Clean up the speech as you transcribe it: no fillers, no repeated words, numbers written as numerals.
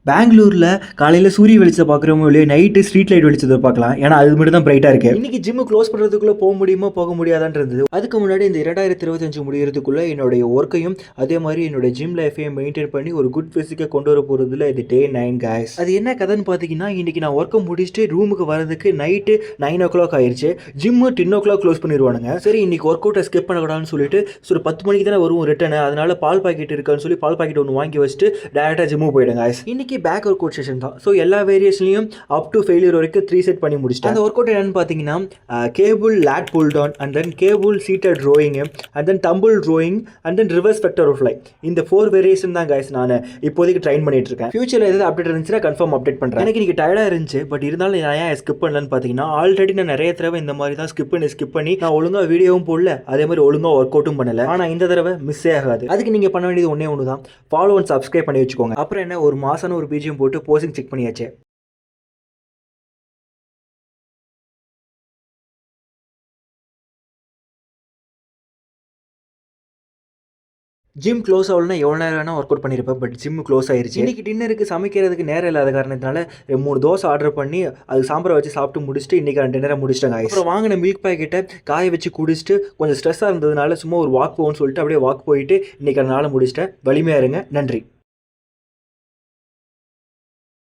பெங்களூரில் காலையில் சூரிய வெளிச்சத்தை பார்க்குறவங்க இல்லையே நைட்டு ஸ்ட்ரீட் லைட் வெளிச்சத்தை பார்க்கலாம். ஏன்னா அது மட்டும் தான் பிரைட்டாக இருக்குது. இன்றைக்கி ஜிம்மு க்ளோஸ் பண்ணுறதுக்குள்ளே போக முடியுமா போக முடியாதான்றது. அதுக்கு முன்னாடி இந்த 2025 முடிகிறதுக்குள்ளே என்னுடைய ஒர்க்கையும் அதே மாதிரி என்னுடைய ஜிம் லைஃபையும் மெயின்டைன் பண்ணி ஒரு குட் ஃபிசிக்கை கொண்டு வர போகிறதுல இது Day 9 guys. அது என்ன கதைன்னு பார்த்தீங்கன்னா, இன்றைக்கி நான் ஒர்க்கை முடிச்சுட்டு ரூமுக்கு வரதுக்கு நைட்டு 9 o'clock ஆயிடுச்சு. ஜிம்மு 10 o'clock க்ளோஸ் பண்ணிடுவானுங்க. சரி இன்றைக்கி ஒர்க் அவுட்டை ஸ்கிப் பண்ணக்கூடாதுன்னு சொல்லிட்டு ஒரு 10 மணிக்கு தானே வருவோம் ரிட்டர்னு. அதனால பால் பாக்கெட் இருக்கான்னு சொல்லி பால் பாக்கெட் ஒன்று வாங்கி வச்சுட்டு டேரெக்டாக ஜிம்மு போயிடுங்க. இன்றைக்கி பேக் ஒர்க் அவுட் செஷன் தான். ஸோ எல்லா வேரியேஷன்லையும் அப் டு ஃபெயிலியர் வரைக்கும் 3 செட் பண்ணி முடிச்சிட்டேன். அந்த ஒர்க் அவுட் என்னென்னு பார்த்தீங்கன்னா, cable lat pull down and then cable seated rowing and then dumbbell rowing and then reverse vector fly. இந்த 4 வேரியேஷன் தான் கைஸ் நான் இப்போதைக்கு ட்ரைன் பண்ணிட்டு இருக்கேன். ஃபியூச்சரில் எதாவது அப்டேட் இருந்துச்சுன்னா கன்ஃபார்ம் அப்டேட் பண்ணுறேன். எனக்கு இன்றைக்கி டயர்டாக இருந்துச்சு. பட் இருந்தாலும் நான் ஏன் ஸ்கிப் பண்ணலன்னு பார்த்தீங்கன்னா, ஆல்ரெடி நான் நிறைய தடவை இந்த மாதிரி தான் ஸ்கிப் பண்ணி நான் ஒழுங்காக வீடியோவும் போடல, அதே மாதிரி ஒழுங்காக ஒர்க் அவுட்டும் பண்ணல. ஆனால் இந்த தடவை மிஸ்ஸே ஆகாது. அதுக்கு நீங்கள் பண்ண வேண்டியது ஒன்று தான், ஃபாலோ அண்ட் சப்ஸ்கிரைப் பண்ணி வச்சுக்கோங்க. அப்புறம் என்ன, ஒரு மாதம் ஒரு பிஜிஎம் போட்டு போசிங் செக் பண்ணியாச்சு. ஜிம் க்ளோஸ் ஆகலன்னா எவ்வளோ நேரம் வேணால் ஒர்க் அவுட் பண்ணியிருப்பேன். பட் ஜிம் க்ளோஸ் ஆயிருச்சு. இன்றைக்கி டின்னருக்கு சமைக்கிறதுக்கு நேரம் இல்லாத காரணத்தினால 3 தோசை ஆர்டர் பண்ணி அது சாம்பாரை வச்சு சாப்பிட்டு முடிச்சுட்டு இன்றைக்கி நான் டின்னரை முடிச்சிட்டேங்க. அப்புறம் வாங்கின மில்க் பேக்கெட்டை காய வச்சு குடிச்சிட்டு கொஞ்சம் ஸ்ட்ரெஸ்ஸாக இருந்ததுனால சும்மா ஒரு வாக் போகணும்னு சொல்லிட்டு அப்படியே வாக் போயிட்டு இன்றைக்கி நாளை முடிச்சிட்டேன். வலிமையாக இருங்க. நன்றி.